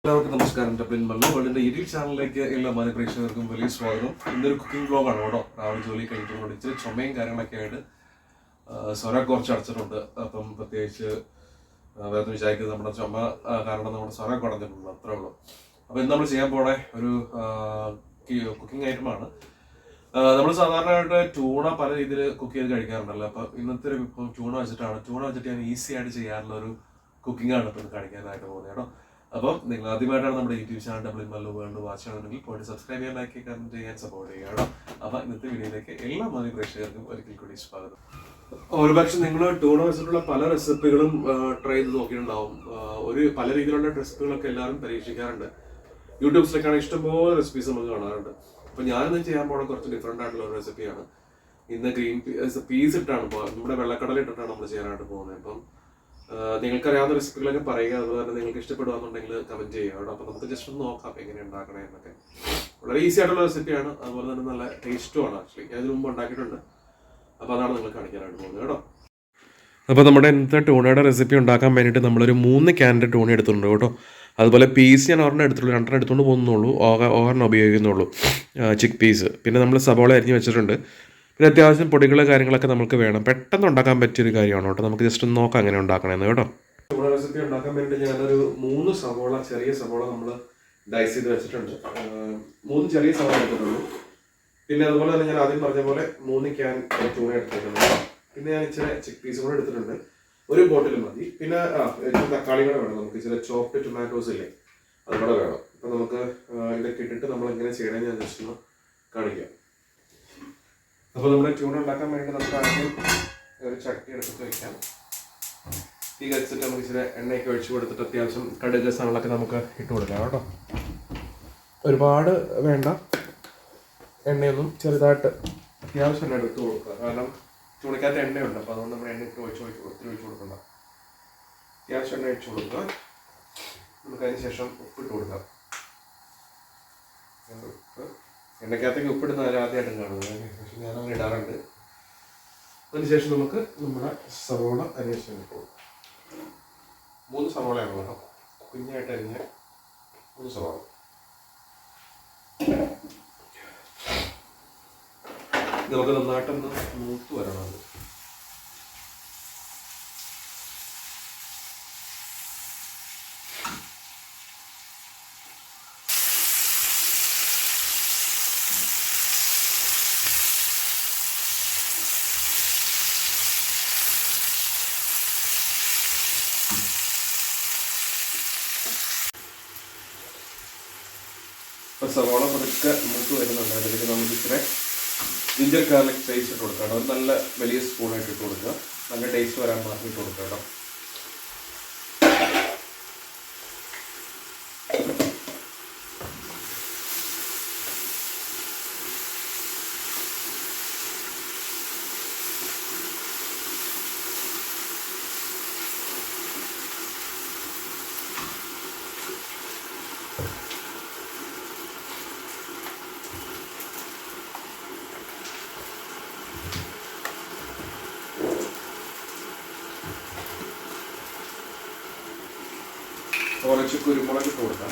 എല്ലാവർക്കും നമസ്കാരം. Dublin Mallu വേൾഡിന്റെ YouTube ചാനലിലേക്ക് എല്ലാ മാന്യ പ്രേക്ഷകർക്കും വലിയ സ്വാഗതം. ഇന്നൊരു കുക്കിംഗ് വ്ളോഗാണ് കേട്ടോ. രാവിലെ ജോലി കഴിഞ്ഞിട്ടുണ്ട്. ഇച്ചിരി ചുമയും കാര്യങ്ങളൊക്കെ ആയിട്ട് സ്വര കുറച്ച് അടച്ചിട്ടുണ്ട്. അപ്പം പ്രത്യേകിച്ച് വേറെ വിചാരിക്കുന്നത് നമ്മുടെ ചുമ കാരണം നമ്മുടെ സ്വര കുറഞ്ഞിട്ടുണ്ട്, അത്രേ ഉള്ളൂ. അപ്പം ഇന്ന് നമ്മൾ ചെയ്യാൻ പോണേ ഒരു കുക്കിംഗ് ഐറ്റമാണ്. നമ്മൾ സാധാരണയായിട്ട് ട്യൂണ പല രീതിയിൽ കുക്ക് ചെയ്ത് കഴിക്കാറുണ്ടല്ലോ. അപ്പം ഇന്നത്തെ ഒരു ട്യൂണ വെച്ചിട്ട് ഞാൻ ഈസി ആയിട്ട് ചെയ്യാറുള്ള ഒരു കുക്കിംഗ് ആണ് ഇപ്പം കാണിക്കാനായിട്ട് പോകുന്നത് കേട്ടോ. അപ്പം നിങ്ങൾ ആദ്യമായിട്ടാണ് നമ്മുടെ YouTube channel Dublin Mallu world watch ചെയ്യണമെങ്കിൽ പോയിട്ട് സബ്സ്ക്രൈബ് ചെയ്യാൻ, ലൈക്ക് കമന്റ് ചെയ്യാൻ, സപ്പോർട്ട് ചെയ്യുക കേട്ടോ. അപ്പം ഇന്നത്തെ വീഡിയോയിലേക്ക് എല്ലാ മാന്യ പ്രേക്ഷകർക്കും ഒരിക്കൽ കൂടി സ്വാഗതം. ഒരുപക്ഷെ നിങ്ങൾ ട്യൂണ വെച്ചിട്ടുള്ള പല റെസിപ്പികളും ട്രൈ ചെയ്ത് നോക്കിയിട്ടുണ്ടാവും. പല രീതിയിലുള്ള റെസിപ്പികളൊക്കെ എല്ലാവരും പരീക്ഷിക്കാറുണ്ട്. യൂട്യൂബ്സിലൊക്കെയാണ് ഇഷ്ടംപോലെ റെസിപ്പീസ് നമുക്ക് കാണാറുണ്ട്. അപ്പം ഞാനിന്ന് ചെയ്യാൻ പോകുന്ന കുറച്ച് ഡിഫറെൻ്റ് ആയിട്ടുള്ള ഒരു റെസിപ്പിയാണ്. ഇന്ന് ഗ്രീൻ പീസ് ഇട്ടാണ് നമ്മുടെ വെള്ളക്കടല ഇട്ടിട്ടാണ് നമ്മൾ ചെയ്യാനായിട്ട് പോകുന്നത്. അപ്പം നിങ്ങൾക്കറിയാവുന്ന റെസിപ്പികളൊക്കെ പറയുക, അതുപോലെ തന്നെ നിങ്ങൾക്ക് ഇഷ്ടപ്പെടുകയാണെന്നുണ്ടെങ്കിൽ കമന്റ് ചെയ്യുക കേട്ടോ. അപ്പോൾ നമുക്ക് ജസ്റ്റ് ഒന്ന് നോക്കാം എങ്ങനെ ഉണ്ടാക്കണേ എന്നൊക്കെ. വളരെ ഈസി ആയിട്ടുള്ള റെസിപ്പിയാണ്, അതുപോലെ തന്നെ നല്ല ടേസ്റ്റുമാണ്. ആക്ച്വലി ഞാൻ ഇതിനു മുമ്പ് ഉണ്ടാക്കിയിട്ടുണ്ട്. അപ്പോൾ അതാണ് നിങ്ങൾ കാണിക്കാനായിട്ട് പോകുന്നത് കേട്ടോ. അപ്പോൾ നമ്മുടെ ഇന്നത്തെ ടൂണയുടെ റെസിപ്പി ഉണ്ടാക്കാൻ വേണ്ടിയിട്ട് നമ്മളൊരു 3 ക്യാൻ്റെ ടൂണ എടുത്തിട്ടുണ്ട് കേട്ടോ. അതുപോലെ പീസ് ഞാൻ ഒരെണ്ണം എടുത്തുള്ളൂ, 2 എടുത്തുകൊണ്ട് പോകുന്നുള്ളൂ, ഒരെണ്ണം ഉപയോഗിക്കുന്നുള്ളൂ, ചിക്ക് പീസ്. പിന്നെ നമ്മൾ സബോള അരിഞ്ഞ് വെച്ചിട്ടുണ്ട്. പിന്നെ അത്യാവശ്യം പൊടികൾ കാര്യങ്ങളൊക്കെ നമുക്ക് വേണം. പെട്ടെന്ന് ഉണ്ടാക്കാൻ പറ്റിയൊരു കാര്യമാണ് കേട്ടോ. നമുക്ക് ജസ്റ്റ് ഒന്ന് നോക്കാം എങ്ങനെ ഉണ്ടാക്കണമെന്ന് കേട്ടോ. നമ്മുടെ റെസിപ്പി ഉണ്ടാക്കാൻ വേണ്ടി ഞാനൊരു 3 സവോള, ചെറിയ സവോള നമ്മൾ ഡൈസ് ചെയ്ത് വെച്ചിട്ടുണ്ട്. 3 ചെറിയ സവോള എടുത്തിട്ടുള്ളൂ. പിന്നെ അതുപോലെ തന്നെ ഞാൻ ആദ്യം പറഞ്ഞ പോലെ 3 ക്യാൻ ടൂണ എടുത്തിട്ടുണ്ട്. പിന്നെ ഞാൻ ഇച്ചിരി ചിക്ക് പീസ് കൂടെ എടുത്തിട്ടുണ്ട്, ഒരു ബോട്ടിൽ മതി. പിന്നെ തക്കാളി കൂടെ വേണം നമുക്ക്, ചില ചോപ്ഡ് ടൊമാറ്റോസ് ഇല്ലേ, അതുകൂടെ വേണം. അപ്പം നമുക്ക് ഇതൊക്കെ ഇട്ടിട്ട് നമ്മൾ എങ്ങനെ ചെയ്യണമെന്ന് ഞാൻ ജസ്റ്റ് ഒന്ന് കാണിക്കാം. അപ്പോൾ നമ്മുടെ ട്യൂണ ഉണ്ടാക്കാൻ വേണ്ടി നമുക്ക് ആദ്യം ഒരു ചട്ടി എടുത്തിട്ട് വയ്ക്കാം. തീ കത്തിച്ചിട്ട് നമുക്ക് ഇച്ചിരി എണ്ണയൊക്കെ ഒഴിച്ച് കൊടുത്തിട്ട് അത്യാവശ്യം കടുക് സാധനങ്ങളൊക്കെ നമുക്ക് ഇട്ട് കൊടുക്കാം കേട്ടോ. ഒരുപാട് വേണ്ട, എണ്ണയൊന്നും ചെറുതായിട്ട് അത്യാവശ്യം എണ്ണ എടുത്ത് കൊടുക്കുക. കാരണം ചൂണിക്കകത്ത് എണ്ണയുണ്ട്, അപ്പോൾ അതുകൊണ്ട് നമ്മൾ എണ്ണ ഇട്ട് ഒത്തിരി ഒഴിച്ച് കൊടുക്കണ്ട. അത്യാവശ്യം എണ്ണ ഒഴിച്ച് കൊടുക്കുക. നമുക്ക് അതിന് ശേഷം ഉപ്പിട്ട് കൊടുക്കാം. ഉപ്പ് എണ്ണയ്ക്കകത്തേക്ക് ഉപ്പിടുന്ന ആദ്യമായിട്ടും കാണുന്നത്, പക്ഷെ ഞാനങ്ങനെ ഇടാറുണ്ട്. അതിനുശേഷം നമുക്ക് നമ്മുടെ സവോള അരിഞ്ഞ് ഇട്ട് കൊടുക്കാം. 3 സവോളയാണ് കേട്ടോ, കുഞ്ഞായിട്ട് അരിഞ്ഞ 3 സവോള. നമുക്ക് നന്നായിട്ടൊന്ന് മൂത്ത് വരണം. അത് ഇപ്പോൾ സവോള പതുക്കെ മൂത്ത് വരുന്നുണ്ട്. അതിലേക്ക് നമുക്ക് ഇച്ചിരി ജിഞ്ചർ ഗാർലിക് പേസ്റ്റ് ഇട്ട് കൊടുക്കാം. അത് നല്ല വലിയ സ്പൂണായിട്ട് ഇട്ട് കൊടുക്കുക. നല്ല ടേസ്റ്റ് വരാൻ മാത്രം ഇട്ട് കൊടുക്കുക കേട്ടോ. കുറച്ച് കുരുമുളക് ഇട്ട് കൊടുക്കാം.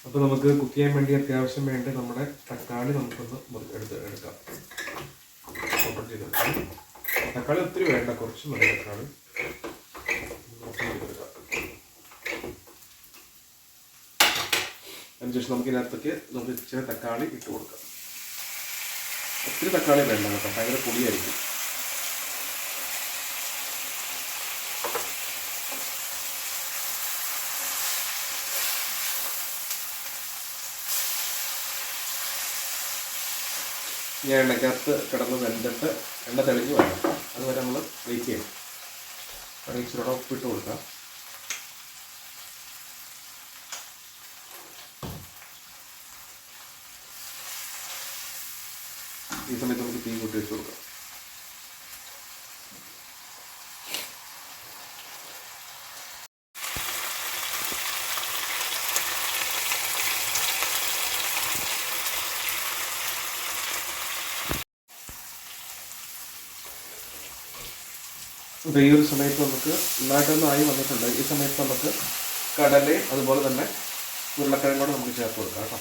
അപ്പോൾ നമുക്ക് കുക്ക് ചെയ്യാൻ വേണ്ടി അത്യാവശ്യം വേണ്ട നമ്മുടെ തക്കാളി നമുക്കൊന്ന് എടുക്കാം. തക്കാളി ഒത്തിരി വേണ്ട, കുറച്ച് മതി തക്കാളി. അതിനുശേഷം നമുക്ക് ഇതിനകത്തേക്ക് നമുക്ക് ഇച്ചിരി തക്കാളി ഇട്ട് കൊടുക്കാം. ഒത്തിരി തക്കാളി വേണ്ട കേട്ടോ, ഭയങ്കര പൊടിയായിരിക്കും. ഈ എണ്ണയ്ക്കകത്ത് കിടന്ന് വെന്തിട്ട് എണ്ണ തെളിഞ്ഞ് വേണം, അതുവരെ നമ്മൾ വെയിറ്റ് ചെയ്യണം. അപ്പോൾ ഇച്ചിരി ഉപ്പിട്ട് കൊടുക്കാം. ഈ സമയത്ത് നമുക്ക് തീ കൂട്ടി വെച്ച് കൊടുക്കാം. അപ്പോൾ ഈ ഒരു സമയത്ത് നമുക്ക് നന്നായിട്ടൊന്നായി വന്നിട്ടുണ്ട്. ഈ സമയത്ത് നമുക്ക് കടലയും അതുപോലെ തന്നെ ഉരുളക്കിഴങ്ങ് കൂടെ നമുക്ക് ചേർത്ത് കൊടുക്കാം കേട്ടോ.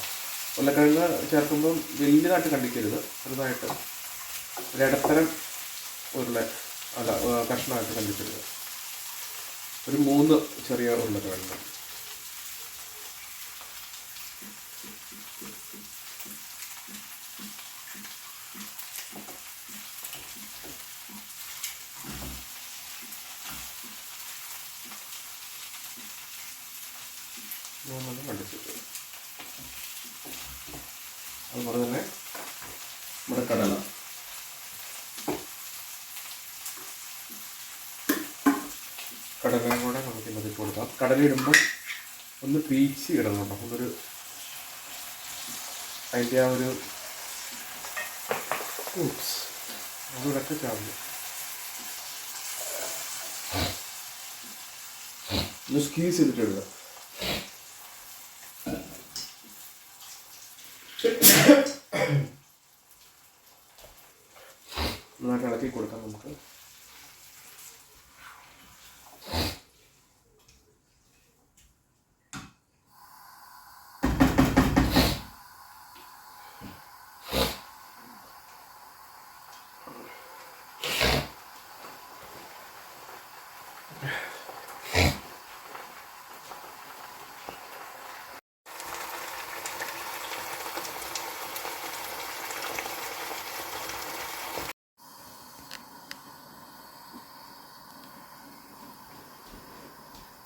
ഉരുളക്കിഴങ്ങ് ചേർക്കുമ്പം വലിയതായിട്ട് കണ്ടിക്കരുത്, ചെറുതായിട്ട് ഒരിടത്തരം കഷ്ണമായിട്ട് കണ്ടിക്കരുത്. ഒരു 3 ചെറിയ ഉരുളക്കിഴങ്ങ്. കണ്ടിച്ചിട്ട് അതുപോലെ തന്നെ നമ്മുടെ കടല കടലയും കൂടെ നമുക്ക് ഇന്നതിൽ കൊടുക്കാം. കടല ഇടുമ്പോൾ ഒന്ന് പീച്ച് ഇടണം കേട്ടോ. ഒന്നൊരു അതിൻ്റെ ആ ഒരു അതിടക്ക് ചാവുന്നു. ഒന്ന് സ്ക്വീസ് ചെയ്തിട്ട് ഇടുക. നന്നായിട്ട് ഇളക്കി കൊടുക്കാം നമുക്ക്.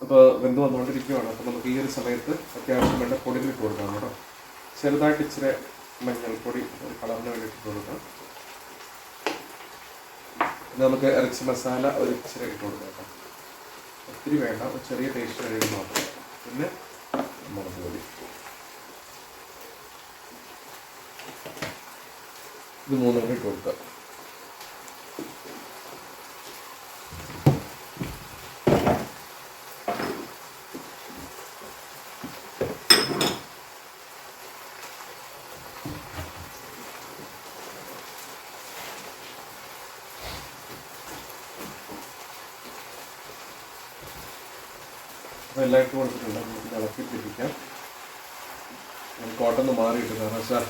അപ്പോൾ വെന്ത് വന്നുകൊണ്ടിരിക്കുകയാണ്. അപ്പോൾ നമുക്ക് ഈ ഒരു സമയത്ത് അത്യാവശ്യം വേണ്ട പൊടികൾ ഇട്ട് കൊടുക്കാം കേട്ടോ. ചെറുതായിട്ട് ഇച്ചിരി മഞ്ഞൾപ്പൊടി ഒരു കളറിന് വേണ്ടിയിട്ട് ഇട്ട് കൊടുക്കാം. പിന്നെ നമുക്ക് ഇറച്ചി മസാല ഒരു ഇച്ചിരി ഇട്ട് കൊടുക്കാം കേട്ടോ. ഒത്തിരി വേണ്ട, ഒരു ചെറിയ ടേസ്റ്റ് വേണ്ടി മാത്രം. പിന്നെ മുളക് പൊടി ഇത് 3 കൂടി ഇട്ട് കൊടുക്കാം. അപ്പോൾ എല്ലാം ഇട്ട് കൊടുത്തിട്ടുണ്ട്. നമുക്ക് ഇളക്കി പിടിപ്പിക്കാം. കോട്ടൊന്ന് മാറിയിട്ട്, കാരണം വെച്ചാൽ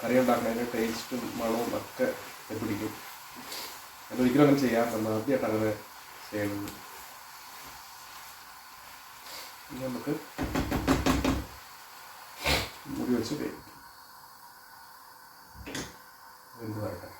കറി ഉണ്ടാക്കുന്നതിൻ്റെ ടേസ്റ്റും മണവും ഒക്കെ പിടിക്കും. അതൊരിക്കലും അങ്ങനെ ചെയ്യാറുണ്ട്, ആദ്യമായിട്ട് അങ്ങനെ ചെയ്യണം. ഇനി നമുക്ക് മുടി വെച്ച് വേവിക്കും. എന്തുമായിട്ട്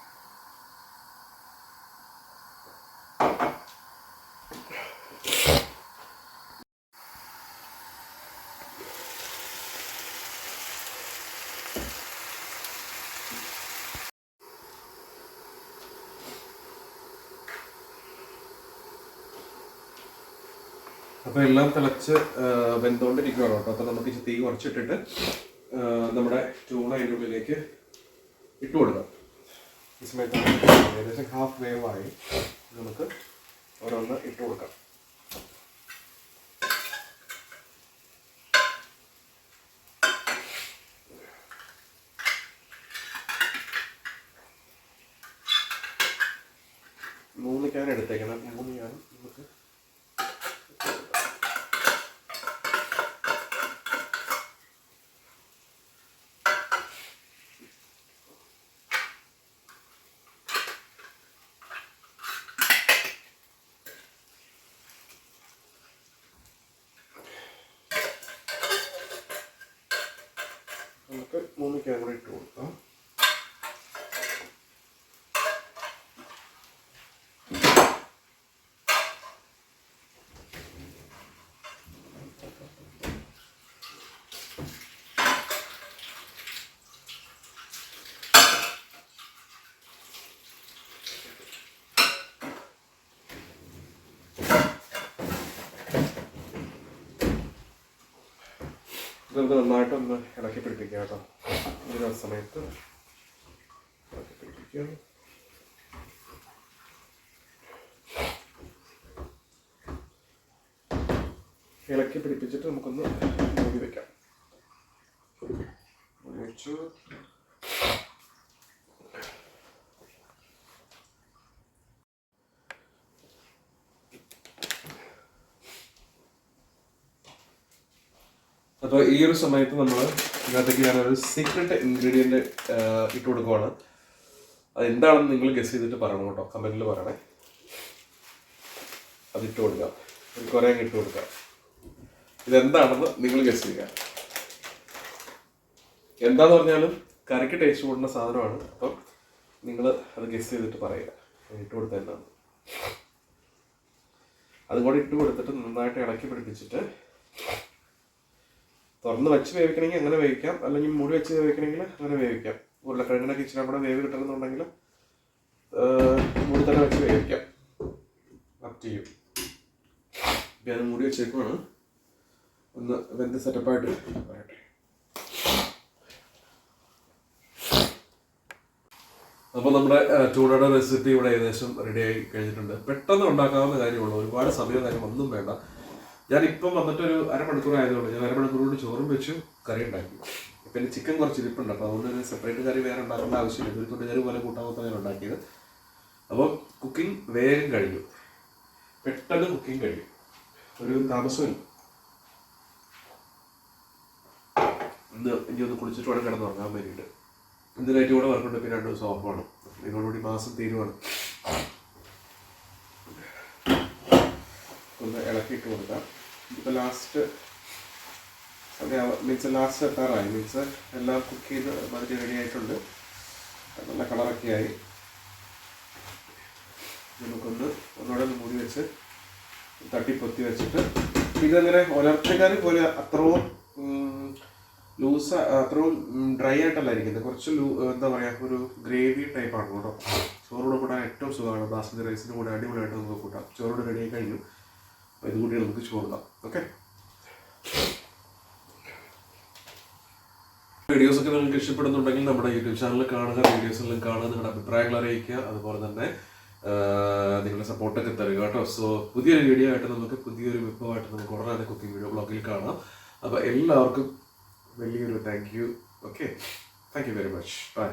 അപ്പോൾ എല്ലാം തിളച്ച് വെന്തുകൊണ്ടിരിക്കുകയാണ് കേട്ടോ. അപ്പോൾ നമുക്ക് തീ കുറച്ചിട്ടിട്ട് നമ്മുടെ ട്യൂണ അതിൻ്റെ ഉള്ളിലേക്ക് ഇട്ട് കൊടുക്കാം. ഈ സമയത്ത് ഏകദേശം ഹാഫ് വേവായി. നമുക്ക് ഓരോന്ന് ഇട്ട് കൊടുക്കാം. മൂന്ന് ക്യാൻ എടുത്തേക്കണം. 3 ക്യാൻ നമുക്ക് നമുക്ക് 3 ക്യാൻ കൂടെ ഇട്ട് കൊടുക്കാം. നമുക്ക് നന്നായിട്ടൊന്ന് ഇളക്കി പിടിപ്പിക്കാം കേട്ടോ. ഈ സമയത്ത് ഇളക്കി പിടിപ്പിക്കാം. ഇളക്കി പിടിപ്പിച്ചിട്ട് നമുക്കൊന്ന് മൂടി വയ്ക്കാം. മൂടി വെച്ചു. അപ്പോൾ ഈ ഒരു സമയത്ത് നമ്മൾ ഇതിനകത്തേക്ക് ഞാനൊരു സീക്രട്ട് ഇൻഗ്രീഡിയൻറ്റ് ഇട്ട് കൊടുക്കുവാണ്. അതെന്താണെന്ന് നിങ്ങൾ ഗസ് ചെയ്തിട്ട് പറയണം കേട്ടോ, കമൻറ്റിൽ പറയണേ. അതിട്ട് കൊടുക്കാം, ഒരു കുറേ ഇട്ട് കൊടുക്കാം. ഇതെന്താണെന്ന് നിങ്ങൾ ഗസ് ചെയ്യുക. എന്താന്ന് പറഞ്ഞാലും കറിക്ക് ടേസ്റ്റ് കൂടുന്ന സാധനമാണ്. അപ്പം നിങ്ങൾ അത് ഗസ് ചെയ്തിട്ട് പറയുക ഇട്ട് കൊടുത്ത എന്താണ്. അതും കൂടി ഇട്ട് കൊടുത്തിട്ട് നന്നായിട്ട് ഇളക്കി പിടിപ്പിച്ചിട്ട് തുറന്ന് വെച്ച് വേവിക്കണമെങ്കിൽ അങ്ങനെ വേവിക്കാം, അല്ലെങ്കിൽ മൂടി വെച്ച് വേവിക്കണമെങ്കിൽ അങ്ങനെ വേവിക്കാം. ഉരുളക്കിഴങ്ങിനൊക്കെ ഇച്ചിരി കൂടെ വേവ് കിട്ടണമെന്നുണ്ടെങ്കിൽ മൂടി തന്നെ വെച്ച് വേവിക്കാം. അപ് ചെയ്യും. ഞാൻ മൂടി വെച്ചേക്കുവാണ്, ഒന്ന് വെന്ത് സെറ്റപ്പായിട്ട് പറയട്ടെ. അപ്പോൾ നമ്മുടെ ചൂടയുടെ റെസിപ്പി ഇവിടെ ഏകദേശം റെഡി ആയി കഴിഞ്ഞിട്ടുണ്ട്. പെട്ടെന്ന് ഉണ്ടാക്കാവുന്ന കാര്യമുള്ളൂ, ഒരുപാട് സമയം കാര്യം ഒന്നും വേണ്ട. ഞാനിപ്പം വന്നിട്ടൊരു അരമണിക്കൂർ ആയതുകൊണ്ട് ഞാൻ അരമണിക്കൂർ കൊണ്ട് ചോറും വെച്ചു, കറി ഉണ്ടാക്കി. പിന്നെ ചിക്കൻ കുറച്ച് ഇരിപ്പുണ്ട്, അപ്പോൾ അതുകൊണ്ട് ഒരു സെപ്പറേറ്റ് കറി വേറെ ഉണ്ടാക്കേണ്ട ആവശ്യമില്ല. ഒരു തൊട്ടുകറി പോലെ കൂട്ടാമൊക്കെ ഞാൻ ഉണ്ടാക്കിയത്. അപ്പോൾ കുക്കിംഗ് വേഗം കഴിഞ്ഞു, പെട്ടെന്ന് കുക്കിംഗ് കഴിയും, ഒരു താമസമില്ല. ഇനി ഒന്ന് കുളിച്ചിട്ട് വേണം കിടന്ന് ഉറങ്ങാൻ വേണ്ടിയിട്ട്. ഇന്ന് നൈറ്റ് കൂടെ വർക്കുണ്ട്, പിന്നെ 2 ദിവസം ഓഫാണ്. ഇതിനോടുകൂടി മാസം തീരുവാണ്. ഒന്ന് ഇളക്കിയിട്ട് കൊടുക്കാം. ഇപ്പോൾ ലാസ്റ്റ് മീൻസ് ലാസ്റ്റ് എത്താറായി. മീൻസ് എല്ലാം കുക്ക് ചെയ്ത് മാറ്റി റെഡി ആയിട്ടുണ്ട്, നല്ല കളറൊക്കെ ആയി. നമുക്കൊന്ന് ഒന്നുകൂടെ മൂടി വെച്ച് തട്ടിപ്പൊത്തി വെച്ചിട്ട് ഇതങ്ങനെ ഒലർച്ചക്കറി പോലെ അത്രയും ലൂസ്, അത്രയും ഡ്രൈ ആയിട്ടല്ല ഇരിക്കുന്നത്. കുറച്ച് എന്താ പറയുക, ഒരു ഗ്രേവി ടൈപ്പാണ് കേട്ടോ. ചോറോടെ കൂടാൻ ഏറ്റവും സുഖമാണ്. ബാസ്മതി റൈസിന് കൂടെ അടിപൊളിയായിട്ട് നമുക്ക് കൂട്ടാം. ചോറോട് റെഡി ആയി കഴിഞ്ഞു. അപ്പോൾ ഇതുകൂടി നമുക്ക് ചോറിടാം. ഓക്കെ, വീഡിയോസൊക്കെ നിങ്ങൾക്ക് ഇഷ്ടപ്പെടുന്നുണ്ടെങ്കിൽ നമ്മുടെ യൂട്യൂബ് ചാനൽ കാണുക, വീഡിയോസെല്ലാം കാണുക, നിങ്ങളുടെ അഭിപ്രായങ്ങൾ അറിയിക്കുക. അതുപോലെ തന്നെ നിങ്ങളുടെ സപ്പോർട്ടൊക്കെ തരിക കേട്ടോ. സോ പുതിയൊരു വീഡിയോ ആയിട്ട് നമുക്ക് പുതിയൊരു വിഭവമായിട്ട് നമുക്ക് ഉടനെ കുക്കിംഗ് വീഡിയോ ബ്ലോഗിൽ കാണാം. അപ്പോൾ എല്ലാവർക്കും വലിയൊരു thank you. Okay, thank you very much. By.